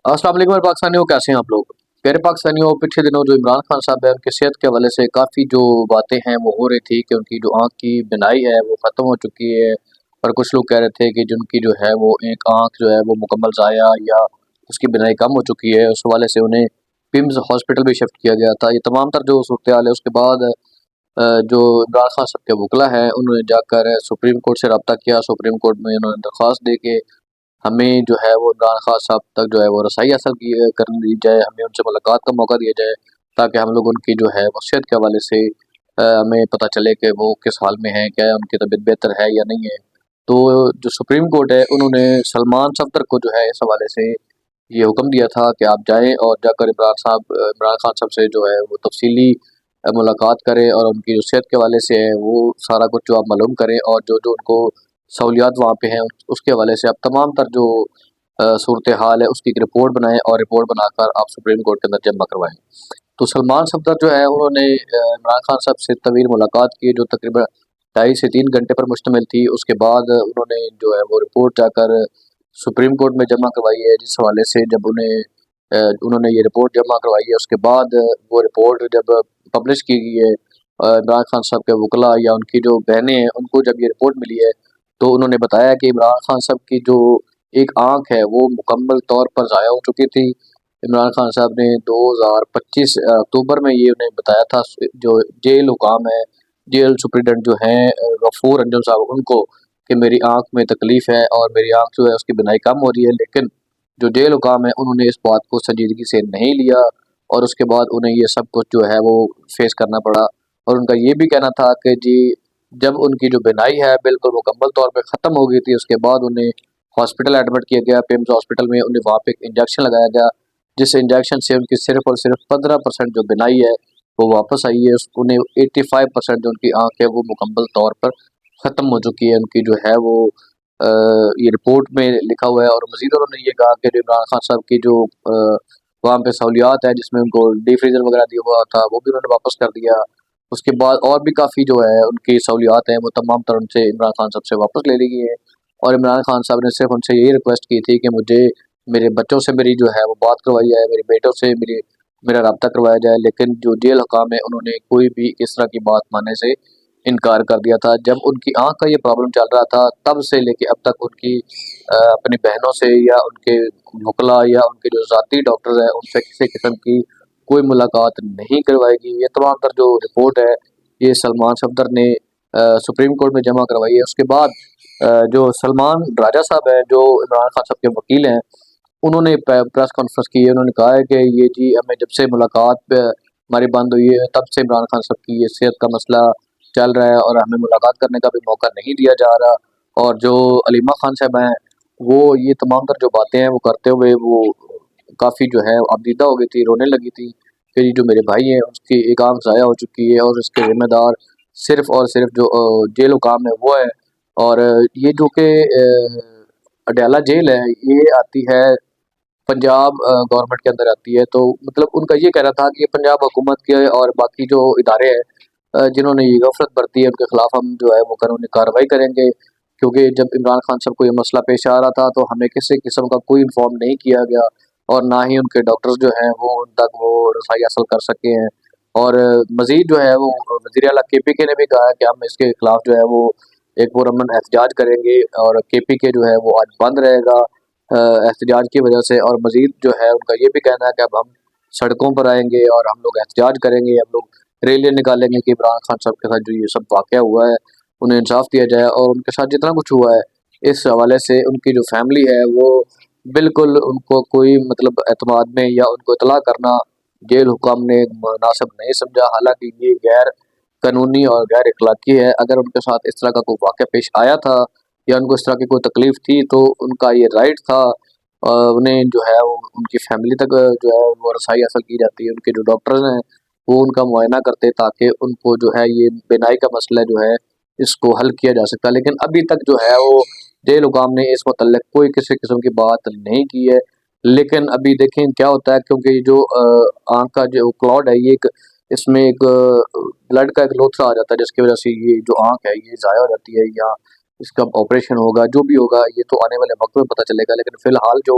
अस्सलाम वालेकुम मेरे पाकिस्तानियों, कैसे हैं आप लोग। प्यारे पाकिस्तानियों, पिछले दिनों जो इमरान खान साहब है उनकी सेहत के हवाले से काफ़ी जो बातें हैं वो हो रही थी कि उनकी जो आँख की बीनाई है वो ख़त्म हो चुकी है। और कुछ लोग कह रहे थे कि जिनकी जो है वो एक आँख जो है वो मुकम्मल ज़ाया या उसकी बीनाई कम हो चुकी है, उस हवाले से उन्हें पिम्स हॉस्पिटल भी शिफ्ट किया गया था। ये तमाम तर जो सूरत हाल है उसके बाद जो इमरान खान साहब के वकला हैं उन्होंने जाकर सुप्रीम कोर्ट से रब्ता किया। सुप्रीम कोर्ट में उन्होंने दरख्वास्त दे के हमें जो है वो इमरान खान साहब तक जो है वो रसाई हासिल की करने दी जाए, हमें उनसे मुलाकात का मौका दिया जाए ताकि हम लोग उनकी जो है वो सेहत के हवाले से हमें पता चले कि वो किस हाल में हैं, क्या है उनकी तबीयत बेहतर है या नहीं है। तो जो सुप्रीम कोर्ट है उन्होंने सलमान सफदर को जो है इस हवाले से ये हुक्म दिया था कि आप जाएं और जाकर इमरान खान साहब से जो है वो तफसीली मुलाकात करें और उनकी जो सेहत के हवाले से है वो सारा कुछ जो आप मालूम करें, और जो जो उनको सहूलियात वहाँ पे हैं उसके हवाले से आप तमाम तर जो सूरत हाल है उसकी एक रिपोर्ट बनाएं और रिपोर्ट बनाकर आप सुप्रीम कोर्ट के अंदर जमा करवाएं। तो सलमान सफदर जो है उन्होंने इमरान खान साहब से तवील मुलाकात की जो तकरीबन 2.5 से 3 घंटे पर मुश्तमिल थी। उसके बाद उन्होंने जो है वो रिपोर्ट जाकर सुप्रीम कोर्ट में जमा करवाई है, जिस हवाले से जब उन्होंने ये रिपोर्ट जमा करवाई है उसके बाद वो रिपोर्ट जब पब्लिश की गई है, इमरान खान साहब के वकला या उनकी जो बहनें हैं उनको जब ये रिपोर्ट मिली है तो उन्होंने बताया कि इमरान खान साहब की जो एक आंख है वो मुकम्मल तौर पर ज़ाया हो चुकी थी। इमरान खान साहब ने 2025 अक्टूबर में ये उन्हें बताया था, जो जेल हुकाम है, जेल सुप्रीडेंट जो हैं गफूर अंजम साहब उनको, कि मेरी आंख में तकलीफ़ है और मेरी आंख जो है उसकी बिनाई कम हो रही है। लेकिन जो जेल हुकाम है उन्होंने इस बात को संजीदगी से नहीं लिया और उसके बाद उन्हें ये सब कुछ जो है वो फेस करना पड़ा। और उनका ये भी कहना था कि जी, जब उनकी जो बिनाई है बिल्कुल मुकम्मल तौर पे ख़त्म हो गई थी उसके बाद उन्हें हॉस्पिटल एडमिट किया गया, पिम्स हॉस्पिटल में। उन्हें वहाँ पे एक इंजेक्शन लगाया गया जिस इंजेक्शन से उनकी सिर्फ और सिर्फ 15% जो बिनाई है वो वापस आई है। उन्हें 85% जो उनकी आँख है वो मुकम्मल तौर पर ख़त्म हो चुकी है। उनकी जो है वो अ, ये रिपोर्ट में लिखा हुआ है। और मज़ीद उन्होंने ये कहा कि जो इमरान खान साहब की जो वहाँ पे सहूलियात है जिसमें उनको डी फ्रीज़र वगैरह दिया हुआ था वो भी उन्होंने वापस कर दिया। उसके बाद और भी काफ़ी जो है उनकी सहूलियात हैं वो तमाम तर उनसे इमरान खान साहब से वापस ले ली गई है। और इमरान खान साहब ने सिर्फ उनसे यही रिक्वेस्ट की थी कि मुझे मेरे बच्चों से मेरी जो है वो बात करवाई जाए, मेरे बेटों से मेरा रब्ता करवाया जाए। लेकिन जो जेल हुकाम है उन्होंने कोई भी इस तरह की बात मानने से इनकार कर दिया था। जब उनकी आँख का ये प्रॉब्लम चल रहा था तब से लेके अब तक उनकी अपनी बहनों से या उनके वकला या उनके जो ज़ाती डॉक्टर हैं उनसे किसी किस्म की कोई मुलाकात नहीं करवाएगी। ये तमाम तर जो रिपोर्ट है ये सलमान सफदर ने सुप्रीम कोर्ट में जमा करवाई है। उसके बाद जो सलमान राजा साहब हैं जो इमरान खान साहब के वकील हैं उन्होंने प्रेस कॉन्फ्रेंस की है। उन्होंने कहा है कि ये जी हमें जब से मुलाकात हमारी बंद हुई है तब से इमरान खान साहब की ये सेहत का मसला चल रहा है और हमें मुलाकात करने का भी मौका नहीं दिया जा रहा। और जो अलीमा खान साहब हैं वो ये तमाम तर जो बातें हैं वो करते हुए वो काफ़ी जो है अबदीदा हो गई थी, रोने लगी थी कि ये जो मेरे भाई हैं उसकी एक आंख ज़ाया हो चुकी है और इसके ज़िम्मेदार सिर्फ और सिर्फ जो जेल हुकाम है वो है। और ये जो कि अडयाला जेल है ये आती है पंजाब गवर्नमेंट के अंदर आती है। तो मतलब उनका ये कहना था कि ये पंजाब हुकूमत के और बाकी जो इदारे हैं जिन्होंने ये गफलत बरती है उनके खिलाफ हम जो है वो कानूनी कार्रवाई करेंगे। क्योंकि जब इमरान खान साहब को ये मसला पेश आ रहा था तो हमें किसी किस्म का कोई इन्फॉर्म नहीं किया गया और ना ही उनके डॉक्टर्स जो हैं वो उन तक वो रसाई हासिल कर सके हैं। और मजीद जो है वो वज़ीर आला KPK ने भी कहा है कि हम इसके खिलाफ जो है वो एक पुरअमन एहतजाज करेंगे। और KPK जो है वो आज बंद रहेगा एहतजाज की वजह से। और मजीद जो है उनका ये भी कहना है कि अब हम सड़कों पर आएंगे और हम लोग एहतजाज करेंगे, हम लोग रैलियाँ निकालेंगे कि इमरान खान साहब के साथ जो ये सब वाक़या हुआ है उन्हें इंसाफ दिया जाए और उनके साथ जितना कुछ हुआ है इस हवाले से उनकी जो फैमिली है वो बिल्कुल उनको कोई मतलब एतमाद में या उनको इतला करना जेल हुकाम ने मुनासिब नहीं समझा। हालांकि ये गैर कानूनी और गैर अखलाकी है। अगर उनके साथ इस तरह का कोई वाक़या पेश आया था या उनको इस तरह की कोई तकलीफ़ थी तो उनका ये राइट था। उन्हें जो है वो उनकी फैमिली तक जो है वो रसाई हासिल की जाती है। उनके जो डॉक्टर्स हैं वो उनका मुआयना करते ताकि उनको जो है ये बिनाई का मसला जो है इसको हल किया जा सकता है। लेकिन अभी तक जो है वो जेल हुकाम ने इस मुतल्लिक़ कोई किसी किस्म की बात नहीं की है। लेकिन अभी देखें क्या होता है, क्योंकि जो आँख का जो क्लॉट है ये एक इसमें एक ब्लड का एक लोथड़ा आ जाता है जिसकी वजह से ये जो आँख है ये ज़ाया हो जाती है या इसका ऑपरेशन होगा जो भी होगा ये तो आने वाले वक्त में पता चलेगा। लेकिन फ़िलहाल जो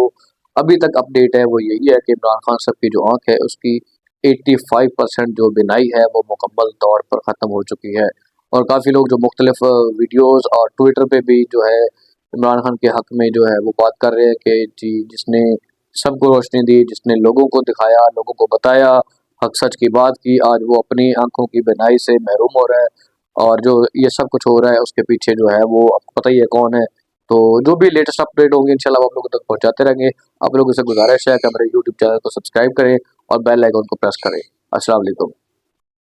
अभी तक अपडेट है वो यही है कि इमरान खान साहब की जो आंख है उसकी 85% जो बिनाई है वो मुकम्मल तौर पर ख़त्म हो चुकी है। और काफ़ी लोग जो मुख्तलिफ वीडियोज़ और ट्विटर पे भी जो है इमरान खान के हक़ में जो है वो बात कर रहे हैं कि जी जिसने सबको रोशनी दी, जिसने लोगों को दिखाया, लोगों को बताया, हक सच की बात की, आज वो अपनी आंखों की बिनाई से महरूम हो रहा है। और जो ये सब कुछ हो रहा है उसके पीछे जो है वो आपको पता ही है कौन है। तो जो भी लेटेस्ट अपडेट होंगे इंशाल्लाह आप लोगों तक पहुंचाते रहेंगे। आप लोगों से गुजारिश है कि हमारे यूट्यूब चैनल को सब्सक्राइब करें और बेल आइकन को प्रेस करें। अस्सलाम वालेकुम।